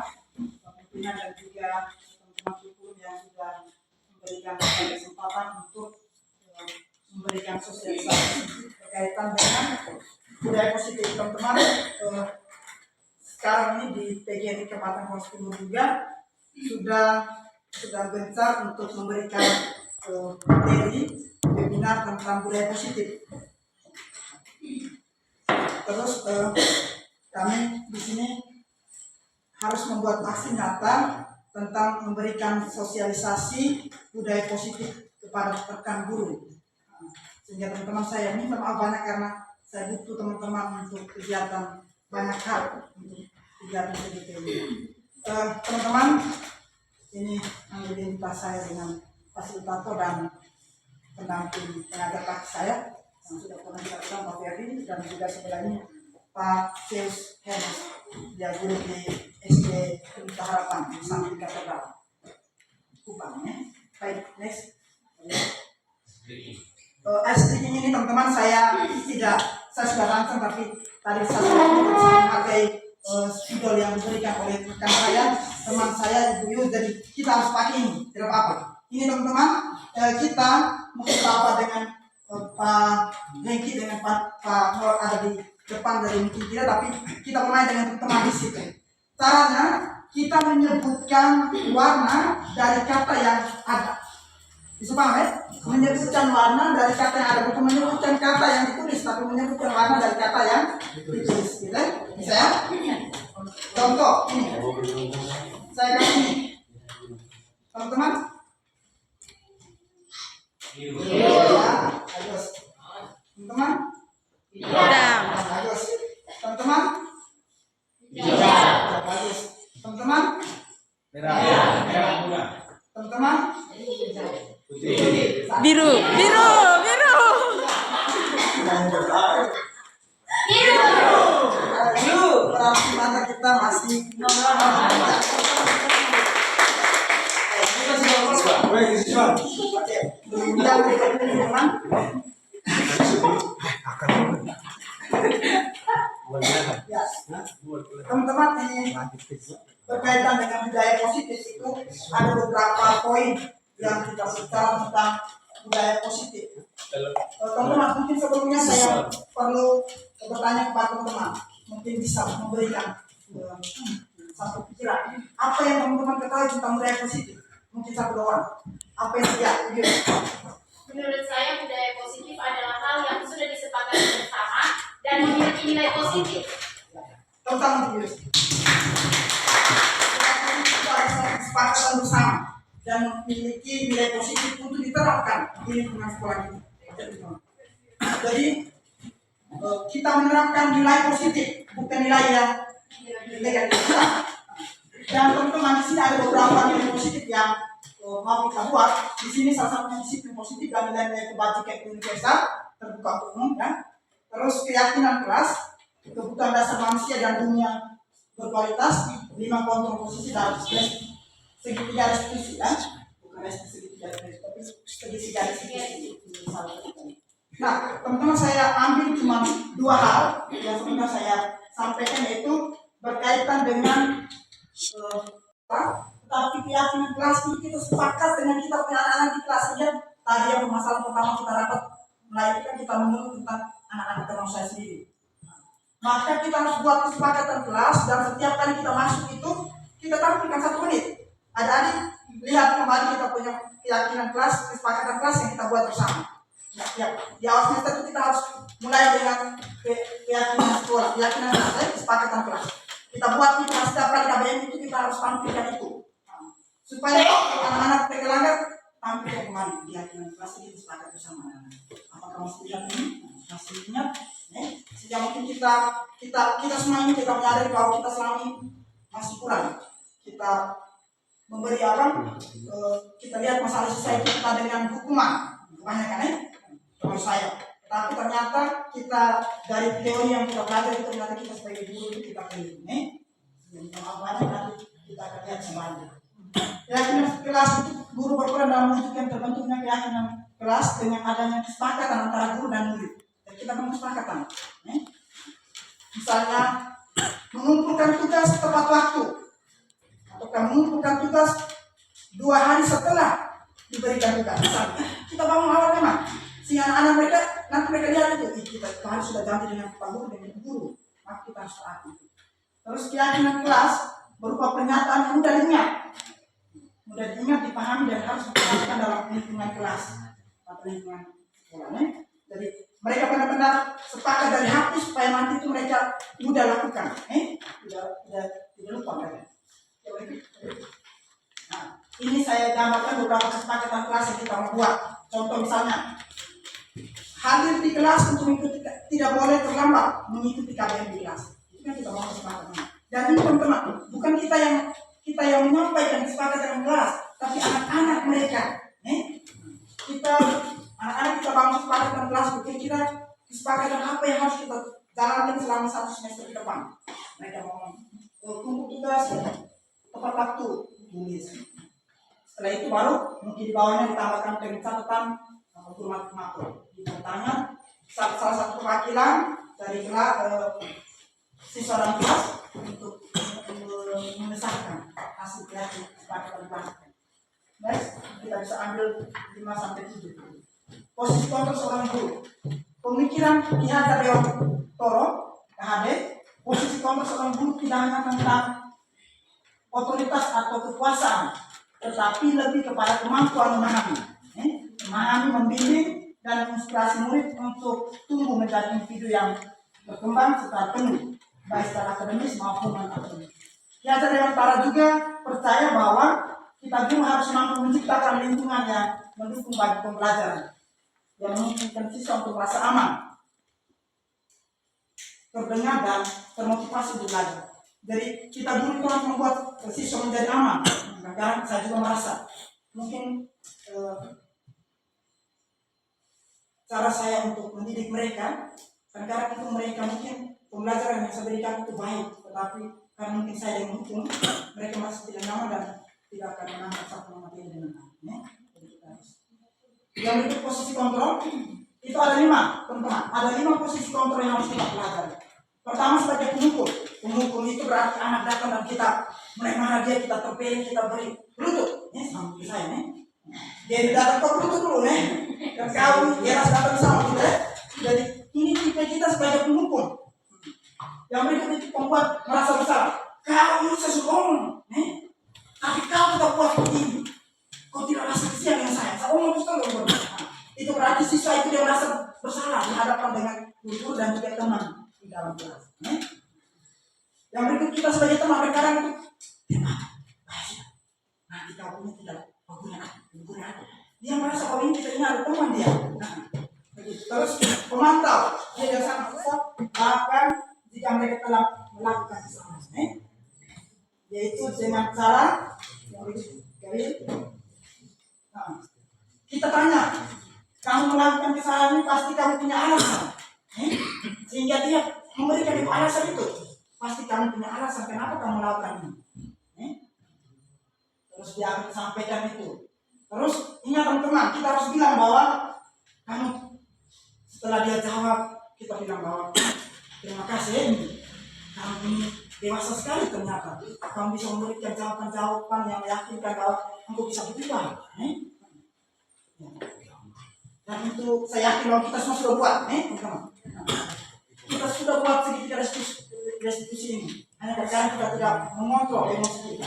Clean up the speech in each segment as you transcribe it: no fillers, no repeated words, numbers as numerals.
semua, pimpinan dan juga teman-teman kurikulum yang sudah memberikan kesempatan untuk memberikan sosialisasi berkaitan dengan budaya positif. Teman-teman, sekarang ini di PGRI Kabupaten Kota Timur juga sudah gencar untuk memberikan materi webinar tentang budaya positif. Terus kami di sini harus membuat aksi nyata tentang memberikan sosialisasi budaya positif kepada rekan guru. Sehingga teman-teman saya minta maaf banyak karena saya butuh teman-teman untuk kegiatan banyak hal untuk kegiatan seperti ini. Teman-teman, ini identitas saya dengan fasilitator dan pendamping pengajar praktik saya yang sudah pernah kita kenal, Pak Ferdi, dan juga sebelahnya Pak Zeus Henes, dia guru di SD Pelita Harapan di samping katedral Kupang. Baik, next. Ice cream ini teman-teman saya sudah rancang, tapi tadi saya memakai spidol yang diberikan oleh rekan saya, teman saya Ibu Yu, jadi kita harus pakai ini, tidak apa-apa. Ini teman-teman, kita mungkin apa dengan Pak Hengki dengan Pak Nur ada di depan dari mungkin tidak, tapi kita mulai dengan teman-teman di situ. Caranya kita menyebutkan warna dari kata yang ada. Bisa paham ya? Menyebutkan warna dari kata yang ada, bukan menyebutkan kata yang ditulis, tapi menyebutkan warna dari kata yang ditulis. Gitu ya? Bisa ya? Contoh ini, saya kasih ini, teman-teman. Ya, bagus. Teman-teman. Bagus. Teman-teman. Bagus. Teman-teman. Teman-teman. Biru. Berarti mata kita masih teman-teman, ini berkaitan dengan budaya positif itu ada beberapa poin yang kita bicara tentang budaya positif. Teman-teman, mungkin sebelumnya saya perlu bertanya kepada teman-teman, mungkin bisa memberikan satu pikiran apa yang teman-teman ketahui tentang budaya positif, mungkin satu doang. Apa yang dia? Menurut saya budaya positif adalah hal yang sudah disepakati bersama dan memiliki nilai positif. Tentang itu ada kesepakatan bersama dan memiliki nilai positif untuk diterapkan di lingkungan sekolah ini. Jadi kita menerapkan nilai positif, bukan nilai yang negatif. Dan teman-teman, di sini ada beberapa nilai positif yang mau kita buat. Di sini salah satu disiplin positif dan nilai-nilai kebajikan universal terbuka untuk umum, ya. Terus keyakinan kelas, kebutuhan dasar manusia dan dunia berkualitas, 5 kontrol posisi dalam segitiga restitusi, ya. Bukan segitiga restitusi, tapi segitiga restitusi. Nah, teman-teman, saya ambil cuma 2 hal yang sebenarnya saya sampaikan, yaitu berkaitan dengan tapi keyakinan kelas ini kita sepakat dengan kita punya anak-anak di kelas saja. Tadi yang permasalahan pertama kita dapat melahirkan, kita menurut tentang anak-anak teman saya sendiri. Maka kita harus buat kesepakatan kelas, dan setiap kali kita masuk itu kita tampilkan 1 menit. Adik-adik lihat kembali kita punya keyakinan kelas, kesepakatan kelas yang kita buat bersama. Ya, di awal semester itu kita harus mulai dengan keyakinan sekolah, keyakinan kelas, kesepakatan kelas. Kita buat itu, setiap kali KBM itu kita harus tampilkan itu. Supaya anak-anak terkelanggar, tampilkan kembali keyakinan kelas ini kesepakatan bersama. Apakah masih ingat ini? Masih ingat? Sejak mungkin kita semua ini kita menyadari bahwa kita selama ini masih kurang. Kita memberi apa? Kita lihat masalah society kita dengan hukuman, kebanyakan menurut saya. Tapi ternyata kita dari teori yang kita belajar, ternyata kita sebagai guru itu kita keliru. Jadi kalau banyak nanti kita akan lihat semuanya. Keyakinan kelas itu guru berperan dalam mewujudkan terbentuknya keyakinan kelas dengan adanya kesepakatan antara guru dan murid. Dan kita bangun kesepakatan. Misalnya mengumpulkan tugas tepat waktu. akan mengumpulkan tugas 2 hari setelah diberikan tugas. Misalnya, kita bangun awal memang, sehingga anak-anak mereka nanti mereka lihat itu, kita hari sudah ganti dengan Pak Guru dengan Ibu Guru, maka kita harus taati. Terus keyakinan kelas berupa pernyataan yang mudah diingat, dipahami dan harus diterapkan dalam lingkungan kelas atau lingkungan sekolah. Jadi mereka benar-benar sepakat dari hati supaya nanti itu mereka mudah lakukan. Tidak lupa mereka. Nah, ini saya gambarkan beberapa kesepakatan kelas yang kita mau buat. Contoh misalnya, hadir di kelas untuk mengikuti, tidak boleh terlambat mengikuti KBM di kelas. Itu kan kita mau kesepakatan. Dan ini teman-teman, bukan kita yang menyampaikan kesepakatan kelas, tapi anak-anak mereka. Anak-anak kita bangun kesepakatan kelas, kira-kira kesepakatan apa yang harus kita jalankan selama 1 semester ke depan. Mereka mau kumpul tugas tepat waktu tulis. Setelah itu baru mungkin di bawahnya ditambahkan dengan catatan format makro. Ditanya salah satu perwakilan dari siswa dan kelas untuk mengesahkan hasil kreatif kesepakatan kelas. Next, kita bisa ambil 5-7. Posisi kontrol seorang guru. Pemikiran Ki-Hajar Dewantoro, KHD, posisi kontrol seorang guru tidak hanya tentang otoritas atau kekuasaan, tetapi lebih kepada kemampuan memahami, membimbing, dan menginspirasi murid untuk tumbuh menjadi individu yang berkembang secara penuh, baik secara akademis maupun non-akademis. Ki-Hajar Dewantara juga percaya bahwa kita guru harus mampu menciptakan lingkungan yang mendukung bagi pembelajaran, yang memungkinkan siswa untuk merasa aman, terdengar, dan termotivasi untuk belajar. Jadi kita guru itu harus membuat siswa menjadi aman. Kadang saya juga merasa mungkin cara saya untuk mendidik mereka, kadang-kadang itu mereka mungkin pembelajaran yang saya berikan itu baik, tetapi karena mungkin saya yang menghukum, mereka masih tidak nyaman dan tidak akan menangkap satu materi dengan baik. Yang itu posisi kontrol itu ada 5, teman-teman. Ada 5 posisi kontrol yang harus kita pelajari. Pertama sebagai pengukur. Pengukur itu berarti anak datang dan kita mulai marah dia, kita terpilih, kita beri lutut. Sama saya Dia datang kok lutut dulu Dan kau dia harus datang sama kita. Jadi ini tipe kita sebagai pengukur. Yang berikut itu membuat merasa bersalah. Kau ini sesuatu tapi kau tetap buat begini. Kau tidak rasa kesian dengan saya. Saya omong terus. Itu berarti siswa itu dia merasa bersalah dihadapkan dengan guru dan juga teman di dalam kelas. Yang berikut kita sebagai teman terkadang itu nanti kau punya tidak guna. Dia merasa kalau ini kita ini ada teman dia. Terus pemantau dia sangat besar bahkan jika mereka telah melakukan kesalahan, yaitu dengan cara yang kita tanya, kamu melakukan kesalahan ini pasti kamu punya alasan, sehingga dia memberikan itu alasan itu. Pasti kamu punya alasan kenapa kamu melakukan ini. Terus dia akan sampaikan itu. Terus ingat teman-teman, kita harus bilang bahwa kamu setelah dia jawab, kita bilang bahwa terima kasih kamu ini dewasa sekali ternyata. Kamu bisa memberikan jawaban-jawaban yang meyakinkan bahwa kamu bisa berubah. Dan itu saya yakin bahwa kita semua sudah buat, teman-teman. Kita sudah buat segitiga restitusi ini. Hanya karena kita tidak mengontrol emosi kita.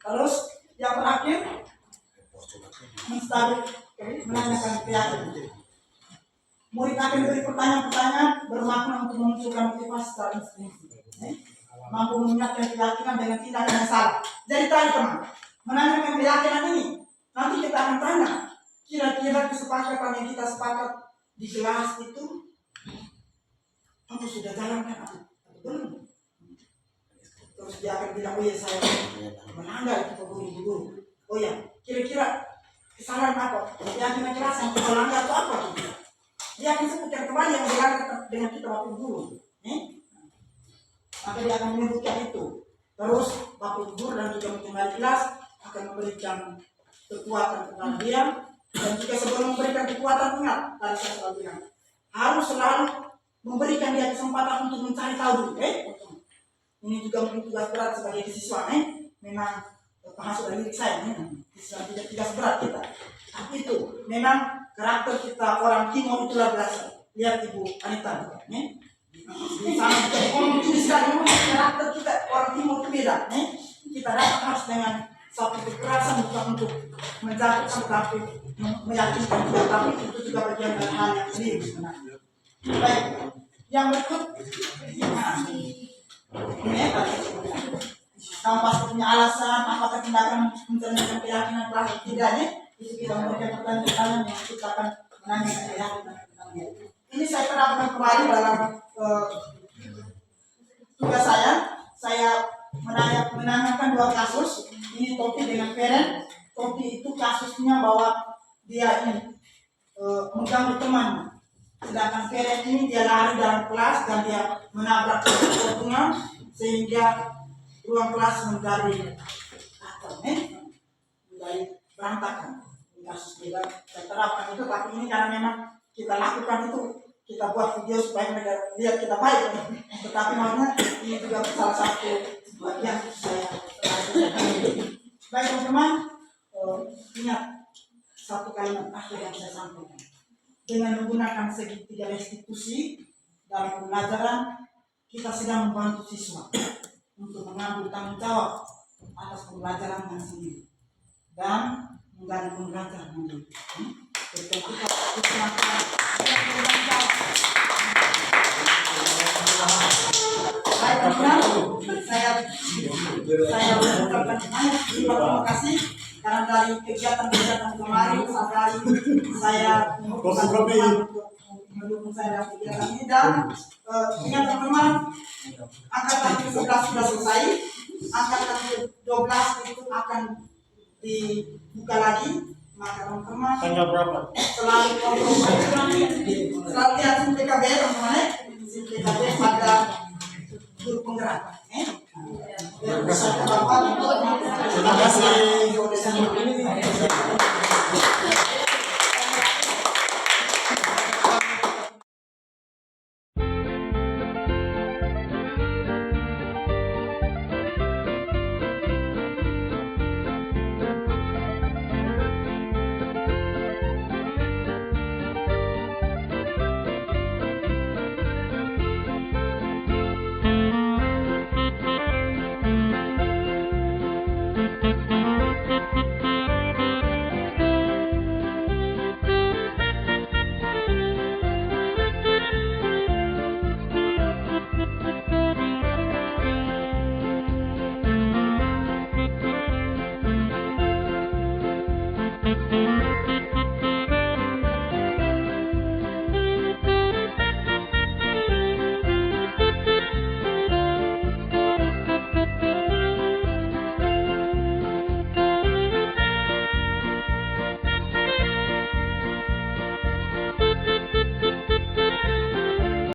Terus yang terakhir, menanyakan keyakinan. Murid akan memberi pertanyaan-pertanyaan bermakna untuk memunculkan motivasi secara instinktif. Mampu mengingatkan keyakinan dengan tindakan yang salah. Jadi tadi teman, menanyakan keyakinan ini, nanti kita akan tanya, kira-kira kesepakatan yang kita sepakat di kelas itu, kamu sudah jalankan atau belum? Terus dia akan bilang, oh ya saya melanggar itu guru. Oh ya, kira-kira kesalahan apa? Keyakinan kelas yang kita langgar itu apa? Dia akan sebutkan kembali yang dilanggar dengan kita waktu guru. Maka dia akan menyebutkan itu. Terus Bapak Guru dan juga mungkin kelas akan memberikan kekuatan kepada dia. Dan juga sebelum memberikan kekuatan, ingat tadi saya selalu bilang, harus selalu memberikan dia kesempatan untuk mencari tahu dulu. ini juga mungkin tugas berat sebagai siswa memang termasuk dari diri saya siswa tidak tugas berat kita. Tapi itu memang karakter kita orang timur itu luar biasa. Lihat Ibu Anita di sana kita komunis sekali karakter kita orang timur itu beda kita dapat harus dengan satu kekerasan bukan untuk menjatuhkan tapi meyakinkan kita, tapi itu juga bagian dari hal yang sendiri sebenarnya. Baik, yang berikut ini kamu pasti punya alasan apakah tindakan mencerminkan keyakinan kelas tidaknya, itu kita memberikan pertanyaan yang kita akan menanyakan keyakinan. Ini saya terapkan kemarin dalam tugas saya menanyakan 2 kasus. Ini Topi dengan Feren. Topi itu kasusnya bahwa dia ini mengganggu teman, sedangkan Feren ini dia lari dalam kelas dan dia menabrak potongan sehingga ruang kelas menjadi berantakan. Ini kasus kita saya terapkan itu, tapi ini karena memang kita lakukan itu, kita buat video supaya mereka lihat kita baik, tetapi makanya ini juga salah satu bagian saya lakukan. Baik teman-teman, ingat satu kalimat akhir yang saya sampaikan. Dengan menggunakan segitiga restitusi dalam pembelajaran, kita sedang membantu siswa untuk mengambil tanggung jawab atas pembelajaran yang sendiri dan menjadi pembelajar mandiri. Jadi kita usahakan bertanggung jawab. Baik teman-teman, saya mengucapkan terima kasih karena dari kegiatan kemarin sampai saya mendukung saya dalam kegiatan ini. Dan ingat teman-teman, angkatan 11 sudah selesai, angkatan 12 itu akan dibuka lagi. Maka teman-teman tanggal berapa? Selalu lihat SIM PKB teman-teman, SIM PKB pada guru penggerak. Terima kasih.